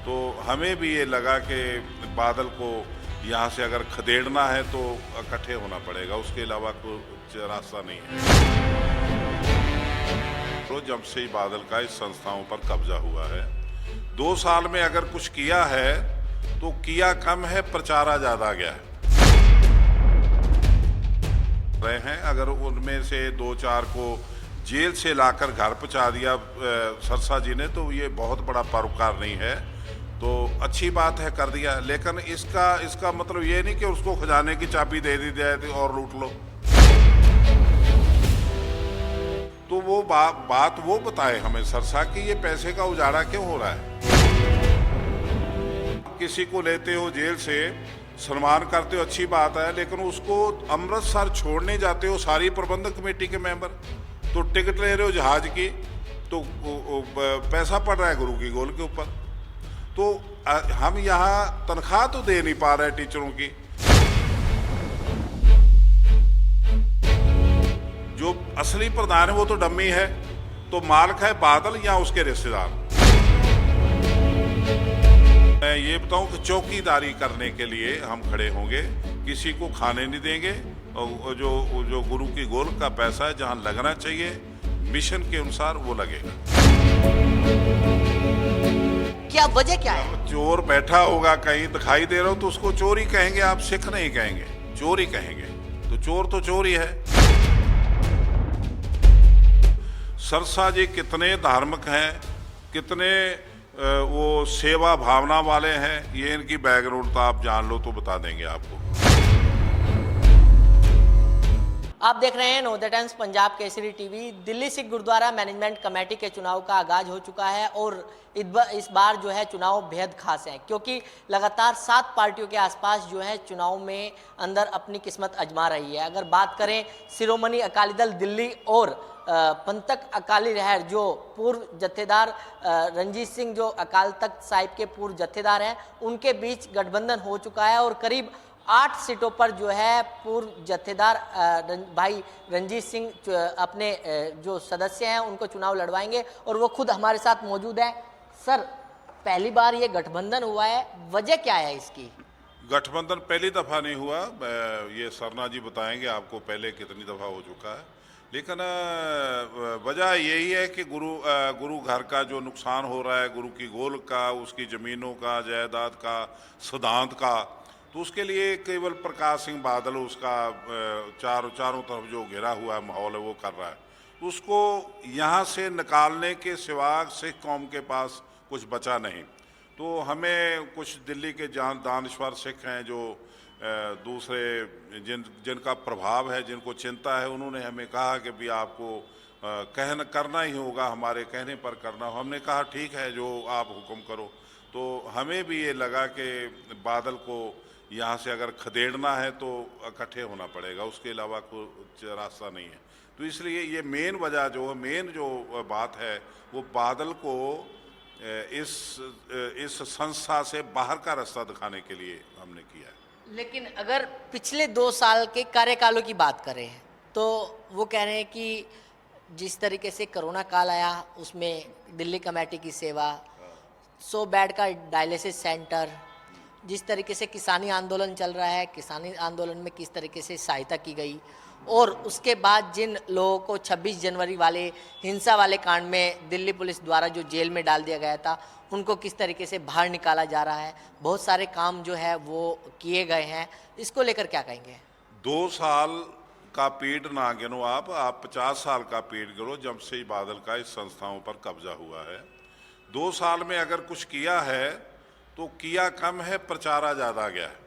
तो हमें भी ये लगा कि बादल को यहाँ से अगर खदेड़ना है तो इकट्ठे होना पड़ेगा, उसके अलावा कुछ रास्ता नहीं है। तो जब से ही बादल का इस संस्थाओं पर कब्जा हुआ है, 2 साल में अगर कुछ किया है तो किया कम है, प्रचारा ज़्यादा गया है। रहे हैं अगर उनमें से 2-4 को जेल से लाकर घर पहुंचा दिया सरसा जी ने, तो ये बहुत बड़ा परोपकार नहीं है। तो अच्छी बात है, कर दिया। लेकिन इसका मतलब ये नहीं कि उसको खजाने की चाबी दे दी जाए और लूट लो। तो वो बात वो बताए हमें सरसा कि ये पैसे का उजाड़ा क्यों हो रहा है। किसी को लेते हो जेल से, सम्मान करते हो, अच्छी बात है, लेकिन उसको अमृतसर छोड़ने जाते हो सारी प्रबंधक कमेटी के मेंबर, तो टिकट ले रहे हो जहाज की, तो पैसा पड़ रहा है गुरु की गोल के ऊपर। तो हम यहाँ तनख्वाह तो दे नहीं पा रहे टीचरों की। जो असली प्रधान है वो तो डम्मी है, तो मालिक है बादल या उसके रिश्तेदार। मैं ये बताऊं कि चौकीदारी करने के लिए हम खड़े होंगे, किसी को खाने नहीं देंगे, और जो गुरु की गोल का पैसा है जहां लगना चाहिए मिशन के अनुसार वो लगेगा। क्या वजह क्या है? चोर बैठा होगा कहीं दिखाई दे रहा हो तो उसको चोर ही कहेंगे, आप सिख नहीं कहेंगे, चोर ही कहेंगे। तो चोर ही है। सरसा जी कितने धार्मिक हैं, कितने वो सेवा भावना वाले हैं, ये इनकी बैकग्राउंड तो आप जान लो तो बता देंगे आपको। आप देख रहे हैं Navodaya Times Punjab Kesari TV. Delhi Sikh Gurdwara management committee के चुनाव का आगाज हो चुका है और इस बार जो है चुनाव बेहद खास है, क्योंकि लगातार 7 पार्टियों के आसपास जो है चुनाव में अंदर अपनी किस्मत आजमा रही है। अगर बात करें शिरोमणि अकाली दल दिल्ली और पंथक अकाली लहर, जो पूर्व जत्थेदार रंजीत सिंह जो अकाल तख्त साहिब के पूर्व जत्थेदार हैं, उनके बीच गठबंधन हो चुका है और करीब 8 सीटों पर जो है पूर्व जत्थेदार भाई रंजीत सिंह अपने जो सदस्य हैं उनको चुनाव लड़वाएंगे और वो खुद हमारे साथ मौजूद है। सर, पहली बार ये गठबंधन हुआ है, वजह क्या है इसकी? गठबंधन पहली दफा नहीं हुआ, ये सरना जी बताएंगे आपको पहले कितनी दफा हो चुका है। लेकिन वजह यही है कि गुरु घर का जो नुकसान हो रहा है, गुरु की गोल का, उसकी ज़मीनों का, जायदाद का, सिद्धांत का, तो उसके लिए केवल प्रकाश सिंह बादल उसका चारों तरफ जो घिरा हुआ माहौल है वो कर रहा है। उसको यहाँ से निकालने के सिवा सिख कौम के पास कुछ बचा नहीं। तो हमें कुछ दिल्ली के दानश्वर सिख हैं जो दूसरे जिनका प्रभाव है, जिनको चिंता है, उन्होंने हमें कहा कि भी आपको करना ही होगा, हमारे कहने पर करना हो। हमने कहा ठीक है, जो आप हुक्म करो। तो हमें भी ये लगा कि बादल को यहाँ से अगर खदेड़ना है तो इकट्ठे होना पड़ेगा, उसके अलावा कुछ रास्ता नहीं है। तो इसलिए ये मेन जो बात है वो बादल को इस संस्था से बाहर का रास्ता दिखाने के लिए हमने किया है। लेकिन अगर पिछले 2 साल के कार्यकालों की बात करें तो वो कह रहे हैं कि जिस तरीके से कोरोना काल आया उसमें दिल्ली कमेटी की सेवा, 100 बेड का डायलिसिस सेंटर, जिस तरीके से किसानी आंदोलन चल रहा है, किसानी आंदोलन में किस तरीके से सहायता की गई, और उसके बाद जिन लोगों को 26 जनवरी वाले हिंसा वाले कांड में दिल्ली पुलिस द्वारा जो जेल में डाल दिया गया था, उनको किस तरीके से बाहर निकाला जा रहा है, बहुत सारे काम जो है वो किए गए हैं। इसको लेकर क्या कहेंगे? 2 साल का पीड़ ना गिनो आप 50 साल का पीड़ गिनो जब से ही बादल का इस संस्थाओं पर कब्जा हुआ है। 2 साल में अगर कुछ किया है तो किया कम है, प्रचारा ज़्यादा गया है।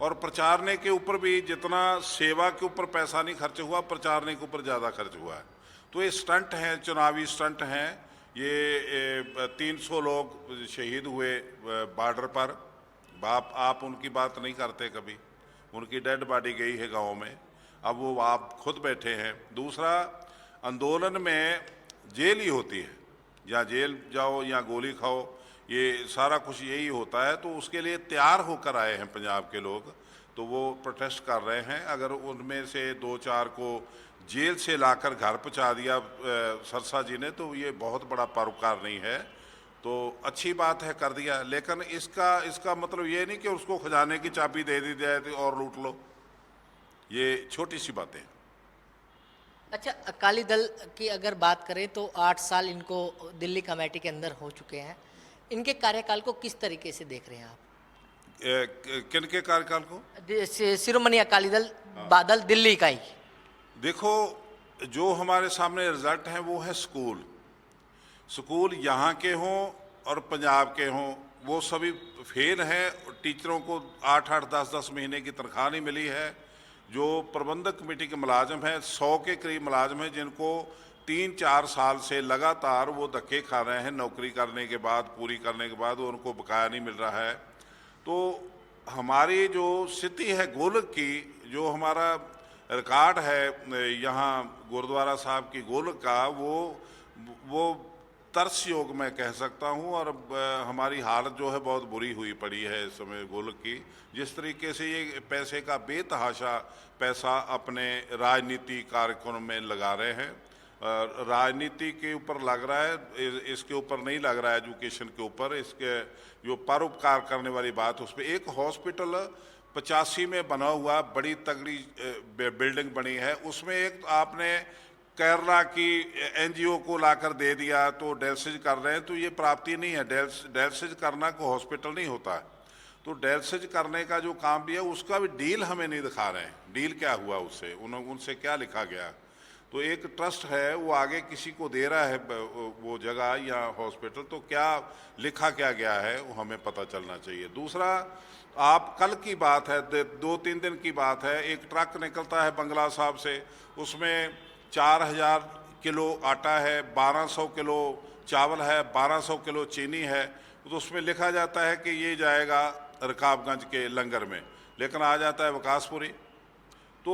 और प्रचारने के ऊपर भी जितना सेवा के ऊपर पैसा नहीं खर्च हुआ, प्रचारने के ऊपर ज़्यादा खर्च हुआ है। तो ये स्टंट हैं, चुनावी स्टंट हैं। ये 300 लोग शहीद हुए बॉर्डर पर, आप उनकी बात नहीं करते कभी। उनकी डेड बॉडी गई है गांव में, अब वो आप खुद बैठे हैं। दूसरा, आंदोलन में जेल ही होती है, या जेल जाओ या गोली खाओ, ये सारा कुछ यही होता है। तो उसके लिए तैयार होकर आए हैं पंजाब के लोग, तो वो प्रोटेस्ट कर रहे हैं। अगर उनमें से 2-4 को जेल से लाकर घर पहुंचा दिया सरसा जी ने, तो ये बहुत बड़ा परोपकार नहीं है। तो अच्छी बात है कर दिया, लेकिन इसका मतलब ये नहीं कि उसको खजाने की चाबी दे दी जाए तो और लूट लो, ये छोटी सी बातें। अच्छा, अकाली दल की अगर बात करें तो 8 साल इनको दिल्ली कमेटी के अंदर हो चुके हैं। इनके कार्यकाल को किस तरीके से देख रहे हैं आप? किन के कार्यकाल को? शिरोमणि अकाली दल बादल दिल्ली का ही। देखो, जो हमारे सामने रिजल्ट हैं वो है स्कूल यहाँ के हों और पंजाब के हों, वो सभी फेल हैं। टीचरों को 8-8, 10-10 महीने की तनख्वाह नहीं मिली है। जो प्रबंधक कमेटी के मुलाजिम हैं, 100 के करीब मुलाजिम हैं जिनको 3-4 साल से लगातार वो धक्के खा रहे हैं नौकरी करने के बाद, पूरी करने के बाद उनको बकाया नहीं मिल रहा है। तो हमारी जो स्थिति है गोलक की, जो हमारा रिकॉर्ड है यहाँ गुरुद्वारा साहब की गोलक का, वो तरस योग मैं कह सकता हूँ। और हमारी हालत जो है बहुत बुरी हुई पड़ी है इस समय गोलक की। जिस तरीके से ये पैसे का बेतहाशा पैसा अपने राजनीति कार्यक्रम में लगा रहे हैं, राजनीति के ऊपर लग रहा है, इसके ऊपर नहीं लग रहा है, एजुकेशन के ऊपर। इसके जो परोपकार करने वाली बात, उस पर एक हॉस्पिटल 85 में बना हुआ बड़ी तगड़ी बिल्डिंग बनी है, उसमें एक आपने केरला की एनजीओ को लाकर दे दिया तो डायलिसिस कर रहे हैं। तो ये प्राप्ति नहीं है, डायलिसिस करना कोई हॉस्पिटल नहीं होता है। तो डायलिसिस करने का जो काम भी है उसका भी डील हमें नहीं दिखा रहे हैं, डील क्या हुआ उससे, उनसे क्या लिखा गया। तो एक ट्रस्ट है वो आगे किसी को दे रहा है वो जगह या हॉस्पिटल, तो क्या लिखा क्या गया है वो हमें पता चलना चाहिए। दूसरा, आप कल की बात है, 2-3 दिन की बात है, एक ट्रक निकलता है बंगला साहब से, उसमें 4000 किलो आटा है, 1200 किलो चावल है, 1200 किलो चीनी है। तो उसमें लिखा जाता है कि ये जाएगा रकाबगंज के लंगर में, लेकिन आ जाता है विकासपुरी। तो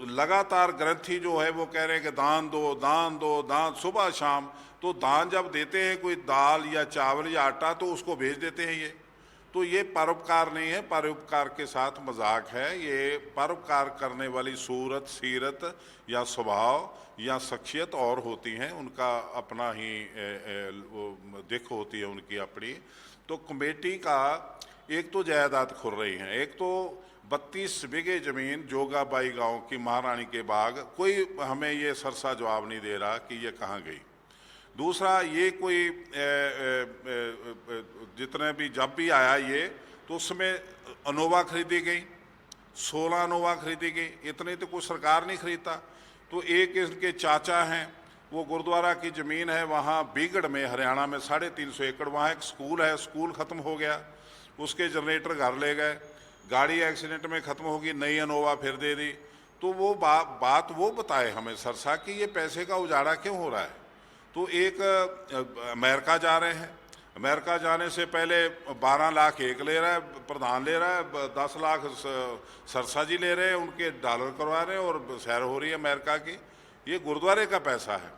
लगातार ग्रंथी जो है वो कह रहे हैं कि दान दो, दान दो, दान सुबह शाम। तो दान जब देते हैं कोई दाल या चावल या आटा तो उसको भेज देते हैं ये। तो ये परोपकार नहीं है, परोपकार के साथ मजाक है। ये परोपकार करने वाली सूरत, सीरत या स्वभाव या शख्सियत और होती हैं, उनका अपना ही दिख होती है उनकी अपनी। तो कमेटी का एक तो जायदाद खुल रही हैं, एक तो 32 बीघे ज़मीन जोगाबाई गांव की महारानी के बाग, कोई हमें ये सरसा जवाब नहीं दे रहा कि ये कहाँ गई। दूसरा, ये कोई जितने भी जब भी आया ये, तो उसमें अनोवा खरीदी गई, 16 अनोवा खरीदी गई, इतनी तो कोई सरकार नहीं खरीदता। तो एक इनके चाचा हैं, वो गुरुद्वारा की ज़मीन है वहाँ बीगड़ में, हरियाणा में 350 एकड़, वहाँ एक स्कूल है, स्कूल ख़त्म हो गया, उसके जनरेटर घर ले गए, गाड़ी एक्सीडेंट में ख़त्म होगी, नई अनोवा फिर दे दी। तो वो बात वो बताए हमें सरसा कि ये पैसे का उजाड़ा क्यों हो रहा है। तो एक अमेरिका जा रहे हैं, अमेरिका जाने से पहले 12 लाख एक ले रहा है, प्रधान ले रहा है, 10 लाख सरसा जी ले रहे हैं, उनके डॉलर करवा रहे हैं और सैर हो रही है अमेरिका की। ये गुरुद्वारे का पैसा है।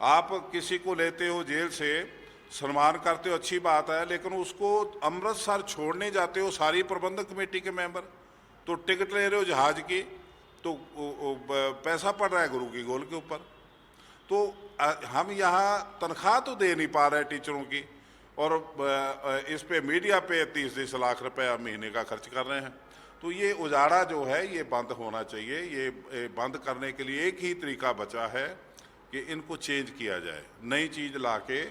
आप किसी को लेते हो जेल से, सम्मान करते हो, अच्छी बात है, लेकिन उसको अमृतसर छोड़ने जाते हो सारी प्रबंधक कमेटी के मेंबर, तो टिकट ले रहे हो जहाज की, तो पैसा पड़ रहा है गुरु की गोल के ऊपर। तो हम यहाँ तनख्वाह तो दे नहीं पा रहे टीचरों की, और इस पे मीडिया पे 30-30 लाख रुपए महीने का खर्च कर रहे हैं। तो ये उजाड़ा जो है ये बंद होना चाहिए। ये बंद करने के लिए एक ही तरीका बचा है कि इनको चेंज किया जाए, नई चीज़ ला के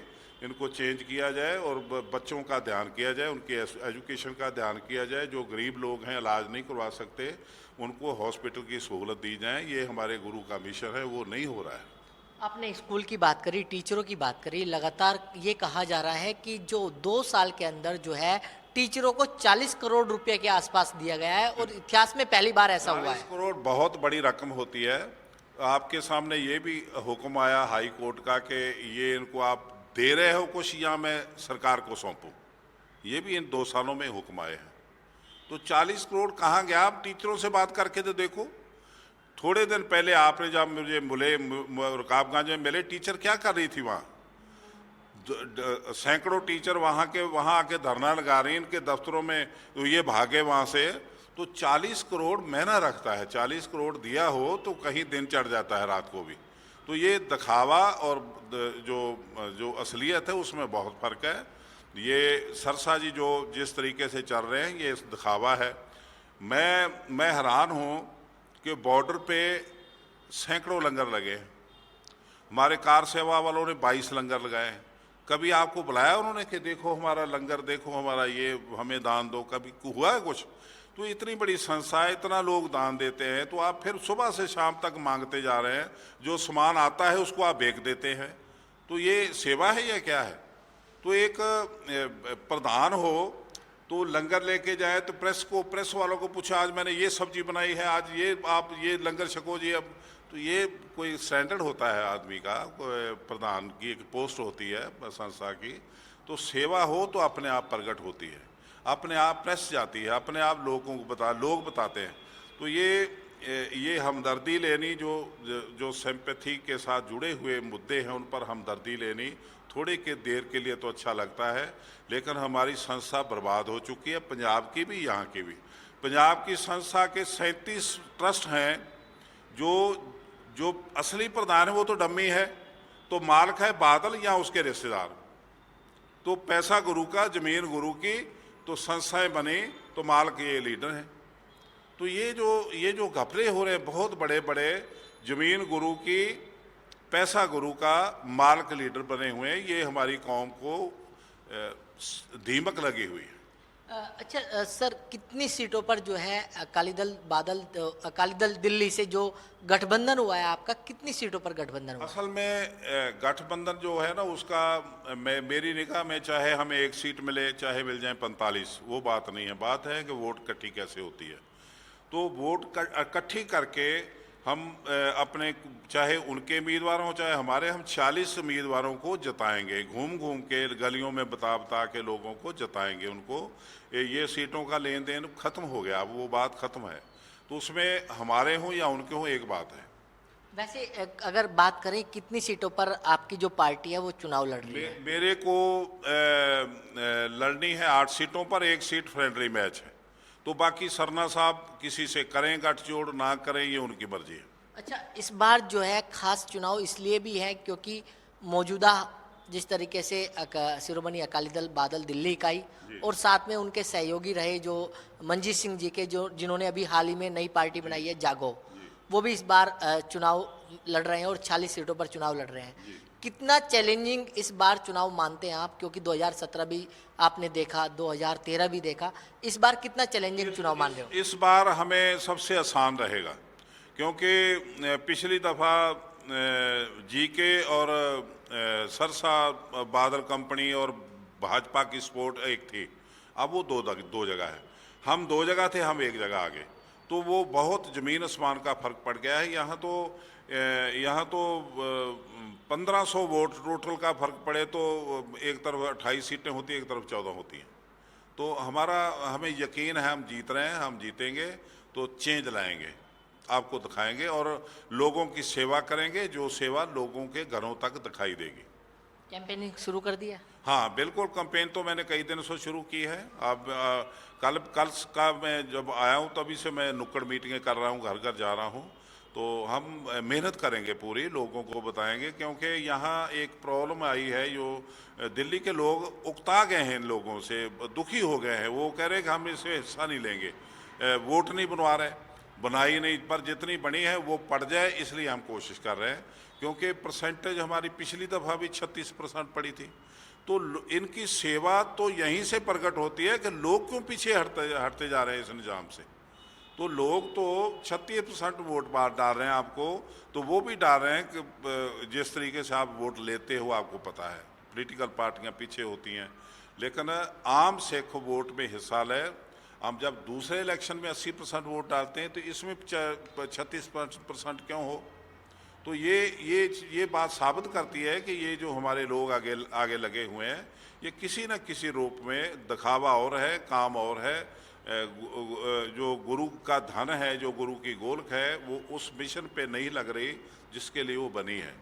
इनको चेंज किया जाए और बच्चों का ध्यान किया जाए, उनके एजुकेशन का ध्यान किया जाए। जो गरीब लोग हैं इलाज नहीं करवा सकते, उनको हॉस्पिटल की सहूलत दी जाए। ये हमारे गुरु का मिशन है, वो नहीं हो रहा है। आपने स्कूल की बात करी, टीचरों की बात करी, लगातार ये कहा जा रहा है कि जो 2 साल के अंदर जो है टीचरों को 40 करोड़ रुपए के आसपास दिया गया है, और इतिहास में पहली बार ऐसा हुआ है। 40 करोड़ बहुत बड़ी रकम होती है। आपके सामने ये भी हुक्म आया हाई कोर्ट का कि ये इनको आप दे रहे हो कुछ या मैं सरकार को सौंपूं, ये भी इन 2 सालों में हुक्म आए हैं। तो 40 करोड़ कहाँ गया? आप टीचरों से बात करके तो देखो। थोड़े दिन पहले आपने जब मुझे मिले रकाबगंज में मिले, टीचर क्या कर रही थी वहाँ? सैकड़ों टीचर वहाँ आके धरना लगा रही हैं इनके दफ्तरों में, तो ये भागे वहाँ से। तो 40 करोड़ महीना रखता है, 40 करोड़ दिया हो तो कहीं दिन चढ़ जाता है रात को भी। तो ये दिखावा और जो असलियत है उसमें बहुत फ़र्क है। ये सरसा जी जो जिस तरीके से चल रहे हैं ये दिखावा है। मैं हैरान हूँ कि बॉर्डर पे सैकड़ों लंगर लगे हैं। हमारे कार सेवा वालों ने 22 लंगर लगाए हैं। कभी आपको बुलाया उन्होंने कि देखो हमारा लंगर, देखो हमारा ये, हमें दान दो? कभी हुआ है कुछ? तो इतनी बड़ी संस्था है, इतना लोग दान देते हैं, तो आप फिर सुबह से शाम तक मांगते जा रहे हैं। जो सामान आता है उसको आप बेच देते हैं। तो ये सेवा है या क्या है? तो एक प्रधान हो तो लंगर लेके जाए तो प्रेस वालों को पूछा आज मैंने ये सब्जी बनाई है, आज ये आप ये लंगर छको जी। अब तो ये कोई स्टैंडर्ड होता है आदमी का? प्रधान की एक पोस्ट होती है संस्था की, तो सेवा हो तो अपने आप प्रकट होती है, अपने आप प्रेस जाती है, अपने आप लोगों को लोग बताते हैं। तो ये हमदर्दी लेनी, जो सिंपैथी के साथ जुड़े हुए मुद्दे हैं उन पर हमदर्दी लेनी थोड़ी के देर के लिए तो अच्छा लगता है, लेकिन हमारी संस्था बर्बाद हो चुकी है, पंजाब की भी यहाँ की भी। पंजाब की संस्था के 37 ट्रस्ट हैं। जो असली प्रधान है वो तो डम्मी है, तो मालिक है बादल या उसके रिश्तेदार। तो पैसा गुरु का, जमीन गुरु की, तो संस्थाएं बनी तो मालिक ये लीडर हैं। तो ये जो घपले हो रहे हैं बहुत बड़े बड़े, जमीन गुरु की, पैसा गुरु का, मालिक लीडर बने हुए हैं, ये हमारी कौम को दीमक लगी हुई है। अच्छा सर, कितनी सीटों पर जो है अकाली दल दिल्ली से जो गठबंधन हुआ है आपका, कितनी सीटों पर गठबंधन हुआ? असल में गठबंधन जो है ना उसका मेरी निगाह में चाहे हमें एक सीट मिले चाहे मिल जाए 45, वो बात नहीं है। बात है कि वोट इकट्ठी कैसे होती है। तो वोट इकट्ठी करके हम अपने, चाहे उनके उम्मीदवार हों चाहे हमारे, हम 40 उम्मीदवारों को जताएंगे, घूम घूम के गलियों में बता बता के लोगों को जताएंगे उनको। ये सीटों का लेन देन खत्म हो गया, अब वो बात खत्म है। तो उसमें हमारे हों या उनके हों एक बात है। वैसे अगर बात करें कितनी सीटों पर आपकी जो पार्टी है वो चुनाव लड़ रही है? मेरे को लड़नी है 8 सीटों पर, एक सीट फ्रेंडली मैच है। तो बाकी सरना साहब किसी से करें गठजोड़ ना करें ये उनकी मर्जी है। अच्छा, इस बार जो है खास चुनाव इसलिए भी है क्योंकि मौजूदा जिस तरीके से शिरोमणि अकाली दल बादल दिल्ली इकाई और साथ में उनके सहयोगी रहे जो मंजीत सिंह जी के, जो जिन्होंने अभी हाल ही में नई पार्टी बनाई है जागो, वो भी इस बार चुनाव लड़ रहे हैं और 40 सीटों पर चुनाव लड़ रहे हैं। कितना चैलेंजिंग इस बार चुनाव मानते हैं आप? क्योंकि 2017 भी आपने देखा, 2013 भी देखा, इस बार कितना चैलेंजिंग चुनाव मान रहे हो? इस बार हमें सबसे आसान रहेगा, क्योंकि पिछली दफ़ा जीके और सरसा बादल कंपनी और भाजपा की सपोर्ट एक थी, अब वो दो जगह है। हम 2 जगह थे, हम 1 जगह आ गए, तो वो बहुत ज़मीन आसमान का फ़र्क पड़ गया है। यहाँ तो 1500 वोट टोटल का फ़र्क पड़े तो एक तरफ 28 सीटें होती हैं, एक तरफ 14 होती हैं। तो हमें यकीन है हम जीत रहे हैं, हम जीतेंगे तो चेंज लाएंगे, आपको दिखाएंगे और लोगों की सेवा करेंगे, जो सेवा लोगों के घरों तक दिखाई देगी। कैंपेनिंग शुरू कर दिया? हाँ बिल्कुल, कैंपेन तो मैंने कई दिनों से शुरू की है। अब कल का मैं जब आया हूँ तभी से मैं नुक्कड़ मीटिंगें कर रहा हूँ, घर घर जा रहा हूँ। तो हम मेहनत करेंगे पूरी, लोगों को बताएंगे, क्योंकि यहाँ एक प्रॉब्लम आई है, जो दिल्ली के लोग उकता गए हैं, इन लोगों से दुखी हो गए हैं। वो कह रहे हैं कि हम इससे हिस्सा नहीं लेंगे, वोट नहीं बनवा रहे, बनाई नहीं, पर जितनी बनी है वो पड़ जाए इसलिए हम कोशिश कर रहे हैं। क्योंकि परसेंटेज हमारी पिछली दफ़ा भी 36% पड़ी थी। तो इनकी सेवा तो यहीं से प्रकट होती है कि लोग क्यों पीछे हटते जा रहे हैं इस निज़ाम से। तो लोग तो 36% वोट डाल रहे हैं आपको, तो वो भी डाल रहे हैं कि जिस तरीके से आप वोट लेते हो आपको पता है, पॉलिटिकल पार्टियां पीछे होती हैं, लेकिन आम सिख वोट में हिस्सा ले। हम जब दूसरे इलेक्शन में 80% वोट डालते हैं तो इसमें 36% क्यों हो? तो ये बात साबित करती है कि ये जो हमारे लोग आगे लगे हुए हैं, ये किसी न किसी रूप में दिखावा और है, काम और है। जो गुरु का धन है, जो गुरु की गोल्क है, वो उस मिशन पे नहीं लग रही जिसके लिए वो बनी है।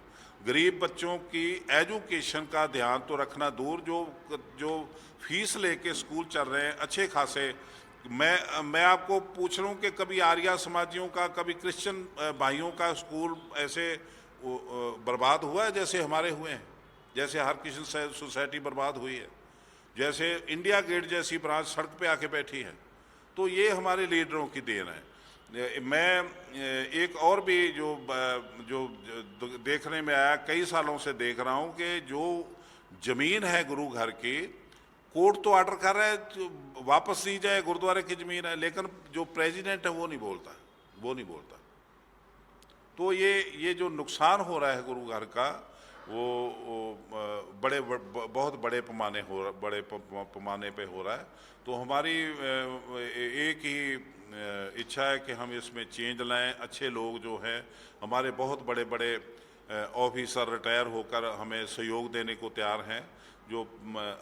गरीब बच्चों की एजुकेशन का ध्यान तो रखना दूर, जो फीस लेके स्कूल चल रहे हैं अच्छे खासे। मैं आपको पूछ रहा हूँ कि कभी आर्या समाजियों का, कभी क्रिश्चियन भाइयों का स्कूल ऐसे बर्बाद हुआ है जैसे हमारे हुए हैं, जैसे हर किसी सोसाइटी बर्बाद हुई है? जैसे इंडिया गेट जैसी ब्रांच सड़क पे आके बैठी है। तो ये हमारे लीडरों की देन है। मैं एक और भी जो देखने में आया, कई सालों से देख रहा हूँ कि जो ज़मीन है गुरु घर की, कोर्ट तो ऑर्डर कर रहा है तो वापस दी जाए, गुरुद्वारे की ज़मीन है, लेकिन जो प्रेसिडेंट है वो नहीं बोलता। तो ये जो नुकसान हो रहा है गुरु घर का, वो बहुत बड़े पैमाने पे हो रहा है। तो हमारी एक ही इच्छा है कि हम इसमें चेंज लाएं। अच्छे लोग जो हैं हमारे, बहुत बड़े बड़े ऑफिसर रिटायर होकर हमें सहयोग देने को तैयार हैं। जो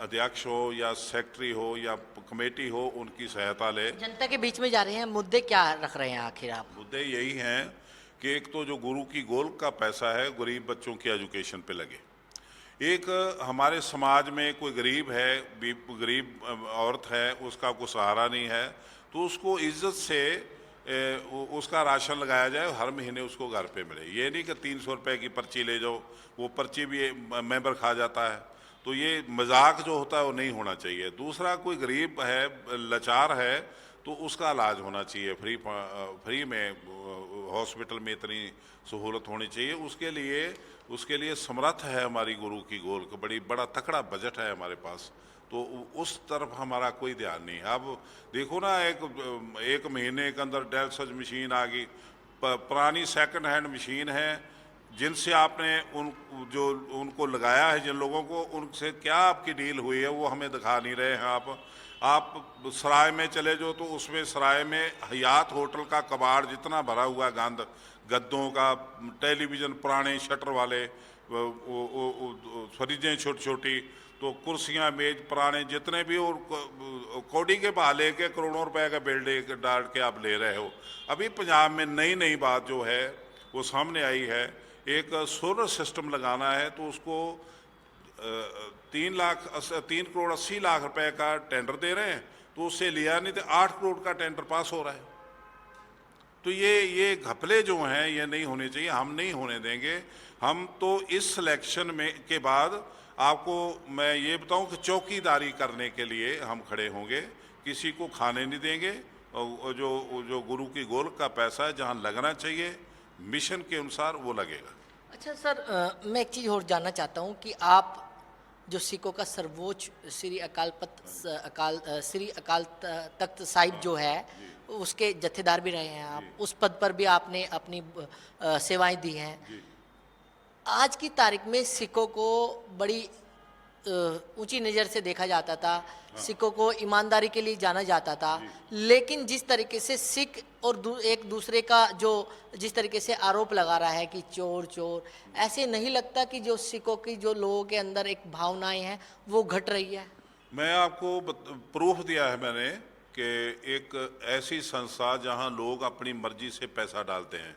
अध्यक्ष हो या सेक्रेटरी हो या कमेटी हो, उनकी सहायता ले। जनता के बीच में जा रहे हैं, मुद्दे क्या रख रहे हैं आखिर आप? मुद्दे यही हैं कि एक तो जो गुरु की गोल्क का पैसा है गरीब बच्चों की एजुकेशन पे लगे। एक हमारे समाज में कोई गरीब है, गरीब औरत है, उसका कोई सहारा नहीं है, तो उसको इज्जत से उसका राशन लगाया जाए, हर महीने उसको घर पे मिले। ये नहीं कि 300 रुपये की पर्ची ले जाओ, वो पर्ची भी मेंबर खा जाता है। तो ये मजाक जो होता है वो नहीं होना चाहिए। दूसरा, कोई गरीब है, लाचार है, तो उसका इलाज होना चाहिए फ्री में। हॉस्पिटल में इतनी सहूलत होनी चाहिए। उसके लिए समर्थ है हमारी गुरु की गोल्क, बड़ा तकड़ा बजट है हमारे पास। तो उस तरफ हमारा कोई ध्यान नहीं है। अब देखो ना, एक महीने के अंदर डेल्सज मशीन आ गई, पुरानी सेकंड हैंड मशीन है, जिनसे आपने उनको लगाया है, जिन लोगों को, उनसे क्या आपकी डील हुई है वो हमें दिखा नहीं रहे हैं। आप सराय में चले जाओ तो उसमें सराय में हयात होटल का कबाड़ जितना भरा हुआ गंद, गद्दों का, टेलीविज़न पुराने शटर वाले, फ्रिजें छोटी छोटी, तो कुर्सियां मेज पुराने जितने भी, और कौड़ी के बहा लेके करोड़ों रुपए का बिल्डिंग डाल के आप ले रहे हो। अभी पंजाब में नई बात जो है वो सामने आई है, एक सोलर सिस्टम लगाना है, तो उसको 3 करोड़ 80 लाख रुपए का टेंडर दे रहे हैं, तो उससे लिया नहीं, तो 8 करोड़ का टेंडर पास हो रहा है। तो ये घपले जो हैं ये नहीं होने चाहिए, हम नहीं होने देंगे। हम तो इस सिलेक्शन में के बाद आपको मैं ये बताऊं कि चौकीदारी करने के लिए हम खड़े होंगे, किसी को खाने नहीं देंगे। और जो गुरु की गोल्क का पैसा है, जहां लगना चाहिए मिशन के अनुसार वो लगेगा। अच्छा सर, मैं एक चीज़ और जानना चाहता हूँ कि आप जो सिखों का सर्वोच्च श्री अकाल तख्त साहिब जो है, उसके जत्थेदार भी रहे हैं आप, उस पद पर भी आपने अपनी सेवाएं दी हैं। आज की तारीख में सिखों को बड़ी ऊंची नज़र से देखा जाता था, सिखों को ईमानदारी के लिए जाना जाता था, लेकिन जिस तरीके से सिख और एक दूसरे का जिस तरीके से आरोप लगा रहा है कि चोर, ऐसे नहीं लगता कि जो सिखों की जो लोगों के अंदर एक भावनाएं हैं वो घट रही है? मैं आपको प्रूफ दिया है मैंने कि एक ऐसी संस्था जहां लोग अपनी मर्जी से पैसा डालते हैं,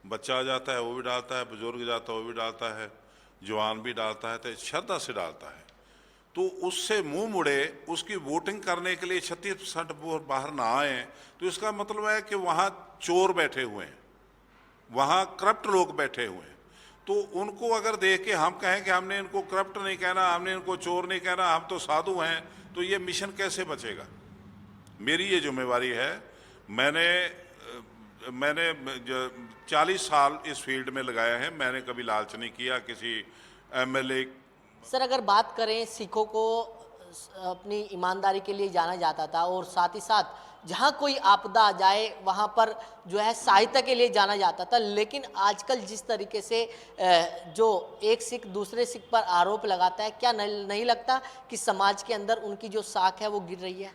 बच्चा जाता है वो भी डालता है, बुजुर्ग जाता है वो भी डालता है, जवान भी डालता है, तो श्रद्धा से डालता है। तो उससे मुंह मुड़े उसकी वोटिंग करने के लिए 36% वोट बाहर ना आए, तो इसका मतलब है कि वहाँ चोर बैठे हुए हैं, वहाँ करप्ट लोग बैठे हुए हैं। तो उनको अगर देख के हम कहें कि हमने इनको करप्ट नहीं कहना, हमने इनको चोर नहीं कहना, हम तो साधु हैं, तो ये मिशन कैसे बचेगा? मेरी ये जिम्मेवारी है। मैंने 40 साल इस फील्ड में लगाया है, मैंने कभी लालच नहीं किया किसी एमएलए। सर, अगर बात करें, सिखों को अपनी ईमानदारी के लिए जाना जाता था, और साथ ही साथ जहाँ कोई आपदा आ जाए वहाँ पर जो है सहायता के लिए जाना जाता था, लेकिन आजकल जिस तरीके से जो एक सिख दूसरे सिख पर आरोप लगाता है, क्या नहीं लगता कि समाज के अंदर उनकी जो साख है वो गिर रही है?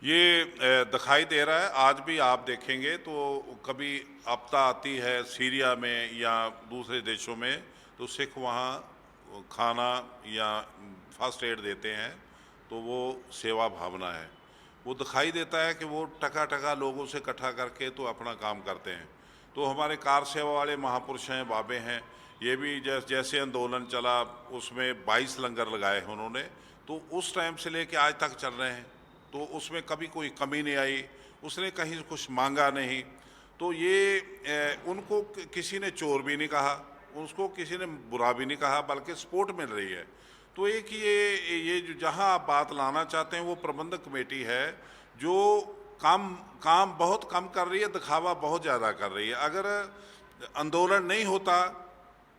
ये दिखाई दे रहा है। आज भी आप देखेंगे तो कभी आपदा आती है सीरिया में या दूसरे देशों में, तो सिख वहाँ खाना या फर्स्ट एड देते हैं, तो वो सेवा भावना है। वो दिखाई देता है कि वो टका लोगों से इकट्ठा करके तो अपना काम करते हैं। तो हमारे कार सेवा वाले महापुरुष हैं, बाबे हैं, ये भी जैसे आंदोलन चला उसमें 22 लंगर लगाए हैं उन्होंने, तो उस टाइम से लेके आज तक चल रहे हैं, तो उसमें कभी कोई कमी नहीं आई, उसने कहीं कुछ मांगा नहीं। तो ये उनको किसी ने चोर भी नहीं कहा, उसको किसी ने बुरा भी नहीं कहा, बल्कि सपोर्ट मिल रही है। तो एक ये जो जहां आप बात लाना चाहते हैं वो प्रबंधक कमेटी है जो काम बहुत कम कर रही है, दिखावा बहुत ज़्यादा कर रही है। अगर आंदोलन नहीं होता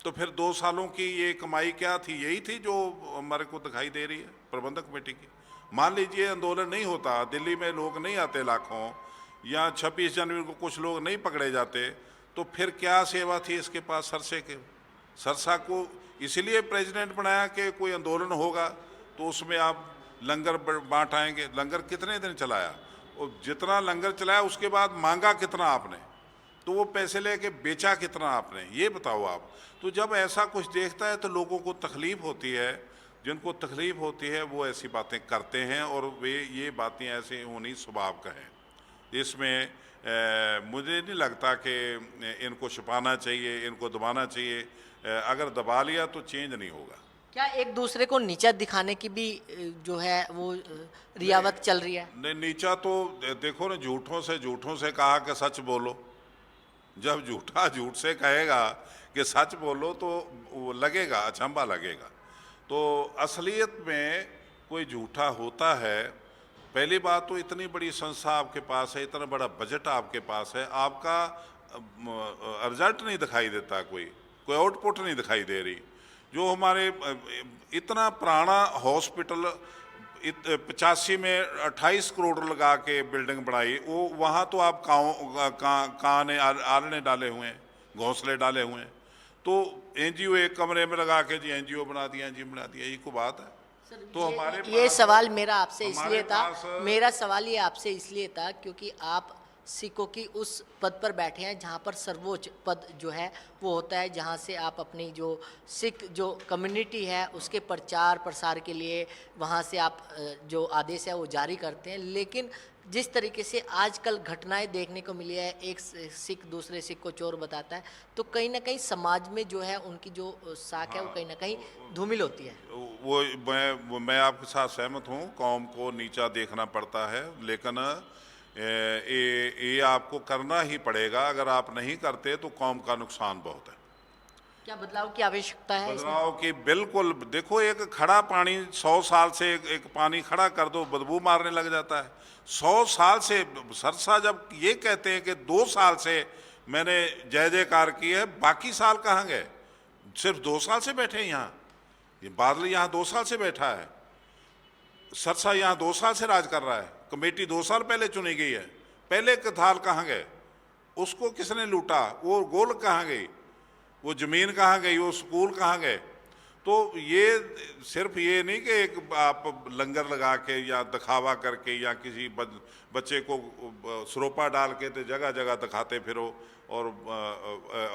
तो फिर 2 सालों की ये कमाई क्या थी? यही थी जो हमारे को दिखाई दे रही है प्रबंधक कमेटी की। मान लीजिए आंदोलन नहीं होता, दिल्ली में लोग नहीं आते लाखों, या 26 जनवरी को कुछ लोग नहीं पकड़े जाते, तो फिर क्या सेवा थी इसके पास सरसे के? सरसा को इसलिए प्रेसिडेंट बनाया कि कोई आंदोलन होगा तो उसमें आप लंगर बांट आएंगे। लंगर कितने दिन चलाया, और जितना लंगर चलाया उसके बाद मांगा कितना आपने, तो वो पैसे लेके बेचा कितना आपने, ये बताओ आप। तो जब ऐसा कुछ देखता है तो लोगों को तकलीफ होती है, जिनको तकलीफ होती है वो ऐसी बातें करते हैं, और वे ये बातें ऐसे होनी स्वभाव का है। इसमें मुझे नहीं लगता कि इनको छुपाना चाहिए, इनको दबाना चाहिए। अगर दबा लिया तो चेंज नहीं होगा। क्या एक दूसरे को नीचा दिखाने की भी जो है वो रियावत चल रही है? नहीं, नीचा तो देखो ना, झूठों से कहा कि सच बोलो। जब झूठा झूठ से कहेगा कि सच बोलो तो वो लगेगा, अचंभा लगेगा। तो असलियत में कोई झूठा होता है। पहली बात तो इतनी बड़ी संस्था आपके पास है, इतना बड़ा बजट आपके पास है, आपका रिजल्ट नहीं दिखाई देता, कोई आउटपुट नहीं दिखाई दे रही। जो हमारे इतना पुराना हॉस्पिटल 85 में 28 करोड़ लगा के बिल्डिंग बनाई, वो वहाँ तो आप कान ने आलने डाले हुए हैं, घोंसले डाले हुए हैं। तो एनजीओ एक कमरे में लगा के जी एनजीओ बना दिया, एनजीओ बना दिया, ये कोई बात है? तो हमारे ये सवाल मेरा आपसे इसलिए था, पास मेरा सवाल ये आपसे इसलिए था क्योंकि आप सिखों की उस पद पर बैठे हैं जहाँ पर सर्वोच्च पद जो है वो होता है, जहाँ से आप अपनी जो सिख जो कम्युनिटी है उसके प्रचार प्रसार के लिए वहाँ से आप जो आदेश है वो जारी करते हैं। लेकिन जिस तरीके से आजकल घटनाएं देखने को मिली है, एक सिख दूसरे सिख को चोर बताता है, तो कहीं ना कहीं समाज में जो है उनकी जो साख है वो कहीं ना कहीं धूमिल होती है। मैं आपके साथ सहमत हूँ, कौम को नीचा देखना पड़ता है, लेकिन ये आपको करना ही पड़ेगा। अगर आप नहीं करते तो कौम का नुकसान बहुत है। क्या बदलाव की आवश्यकता है? बदलाव की बिल्कुल। देखो, एक खड़ा पानी 100 साल से एक पानी खड़ा कर दो, बदबू मारने लग जाता है। 100 साल से सरसा जब ये कहते हैं कि 2 साल से मैंने जय जयकार की है, बाकी साल कहाँ गए? सिर्फ 2 साल से बैठे हैं यहाँ। ये बादल यहाँ 2 साल से बैठा है, सरसा यहाँ 2 साल से राज कर रहा है, कमेटी 2 साल पहले चुनी गई है। पहले के थाल कहाँ गए? उसको किसने लूटा? वो गोल कहाँ गई? वो ज़मीन कहाँ गई? वो स्कूल कहाँ गए? तो ये सिर्फ ये नहीं कि एक आप लंगर लगा के या दिखावा करके या किसी बच्चे को सरोपा डाल के तो जगह जगह दिखाते फिरो, और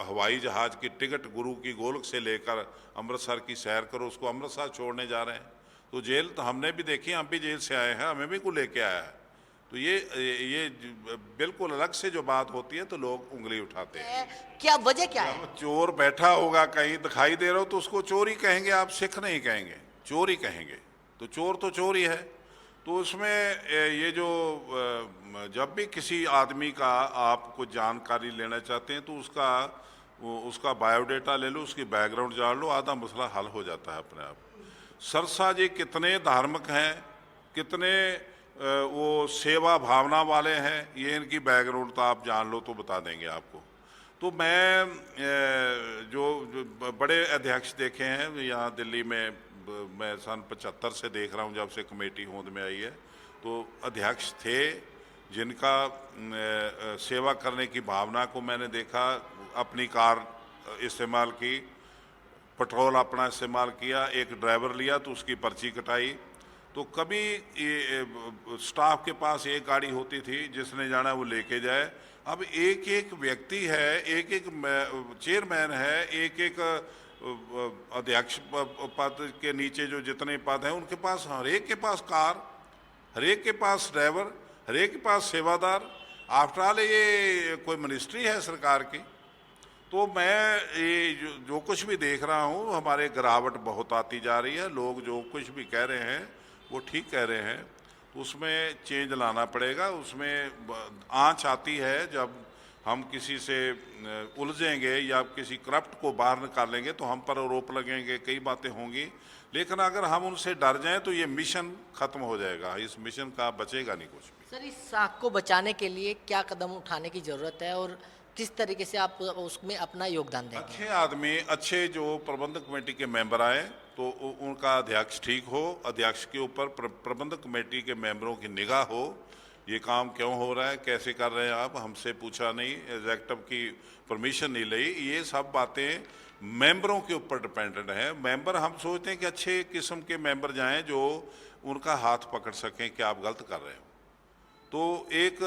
हवाई जहाज़ की टिकट गुरु की गोलक से लेकर अमृतसर की सैर करो, उसको अमृतसर छोड़ने जा रहे हैं। तो जेल तो हमने भी देखी, हम भी जेल से आए हैं, हमें भी कोई लेके आया है। तो ये बिल्कुल अलग से जो बात होती है तो लोग उंगली उठाते हैं। क्या वजह क्या है? चोर बैठा होगा कहीं दिखाई दे रहा हो तो उसको चोर ही कहेंगे, आप सिख नहीं कहेंगे, चोर ही कहेंगे। तो चोर ही है। तो उसमें ये जो जब भी किसी आदमी का आप कुछ जानकारी लेना चाहते हैं तो उसका बायोडाटा ले लो, उसकी बैकग्राउंड जान लो, आधा मसला हल हो जाता है अपने आप। सरसा जी कितने धार्मिक हैं, कितने वो सेवा भावना वाले हैं, ये इनकी बैकग्राउंड तो आप जान लो तो बता देंगे आपको। तो मैं जो बड़े अध्यक्ष देखे हैं यहाँ दिल्ली में, मैं सन 75 से देख रहा हूँ जब से कमेटी होंद में आई है। तो अध्यक्ष थे जिनका सेवा करने की भावना को मैंने देखा। अपनी कार इस्तेमाल की, पेट्रोल अपना इस्तेमाल किया, एक ड्राइवर लिया तो उसकी पर्ची कटाई। तो कभी स्टाफ के पास एक गाड़ी होती थी, जिसने जाना वो लेके जाए। अब एक एक व्यक्ति है, एक एक चेयरमैन है, एक एक अध्यक्ष पद के नीचे जो जितने पद हैं उनके पास, हर एक के पास कार, हर एक के पास ड्राइवर, हर एक के पास सेवादार। आफ्टर ऑल ये कोई मिनिस्ट्री है सरकार की। तो मैं ये जो कुछ भी देख रहा हूँ, हमारे गिरावट बहुत आती जा रही है। लोग जो कुछ भी कह रहे हैं वो ठीक कह रहे हैं, तो उसमें चेंज लाना पड़ेगा। उसमें आँच आती है जब हम किसी से उलझेंगे या किसी करप्ट को बाहर निकालेंगे तो हम पर आरोप लगेंगे, कई बातें होंगी। लेकिन अगर हम उनसे डर जाएं तो ये मिशन खत्म हो जाएगा, इस मिशन का बचेगा नहीं कुछ भी। सर, इस साख को बचाने के लिए क्या कदम उठाने की जरूरत है और किस तरीके से आप उसमें अपना योगदान देंगे? अच्छे आदमी, अच्छे जो प्रबंधक कमेटी के मेंबर आए तो उनका अध्यक्ष ठीक हो, अध्यक्ष के ऊपर प्रबंधक कमेटी के मेंबरों की निगाह हो, ये काम क्यों हो रहा है, कैसे कर रहे हैं आप, हमसे पूछा नहीं, एग्जेक्टिव की परमिशन नहीं ली, ये सब बातें मेंबरों के ऊपर डिपेंडेंट है। मेंबर, हम सोचते हैं कि अच्छे किस्म के मेंबर जाएं जो उनका हाथ पकड़ सकें कि आप गलत कर रहे हो। तो एक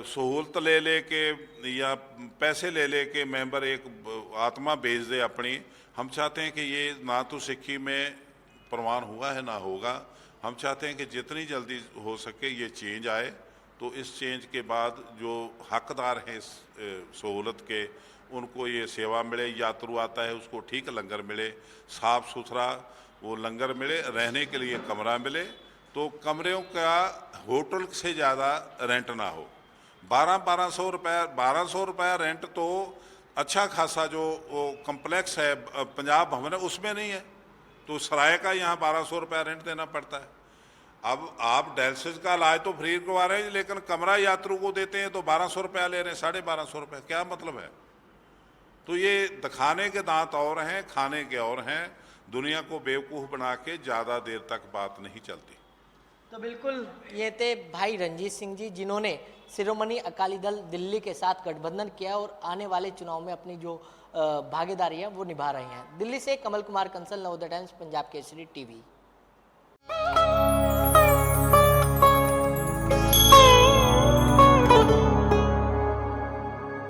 सहूलत ले ले के या पैसे ले ले के मेंबर एक आत्मा बेच दे अपनी, हम चाहते हैं कि ये ना तो सिक्की में प्रमाण हुआ है ना होगा। हम चाहते हैं कि जितनी जल्दी हो सके ये चेंज आए, तो इस चेंज के बाद जो हकदार हैं इस सहूलत के, उनको ये सेवा मिले, यात्रु आता है उसको ठीक लंगर मिले, साफ़ सुथरा वो लंगर मिले, रहने के लिए कमरा मिले, तो कमरों का होटल से ज़्यादा रेंट ना हो। 1200 रुपया रेंट तो अच्छा खासा जो वो कम्प्लेक्स है पंजाब भवन है उसमें नहीं है, तो सराय का यहाँ 1200 रुपया रेंट देना पड़ता है। अब आप डायलिसिस का इलाज तो फ्री करवा रहे हैं, लेकिन कमरा यात्रु को देते हैं तो 1200 रुपया ले रहे हैं, 1250 रुपये, क्या मतलब है? तो ये दिखाने के दांत और हैं, खाने के और हैं। दुनिया को बेवकूफ़ बना के ज़्यादा देर तक बात नहीं चलती। तो बिल्कुल ये थे भाई रणजीत सिंह जी, जिन्होंने शिरोमणि अकाली दल दिल्ली के साथ गठबंधन किया और आने वाले चुनाव में अपनी जो भागीदारी है वो निभा रहे हैं। दिल्ली से कमल कुमार कंसल, नवोदय टाइम्स, पंजाब केसरी टीवी।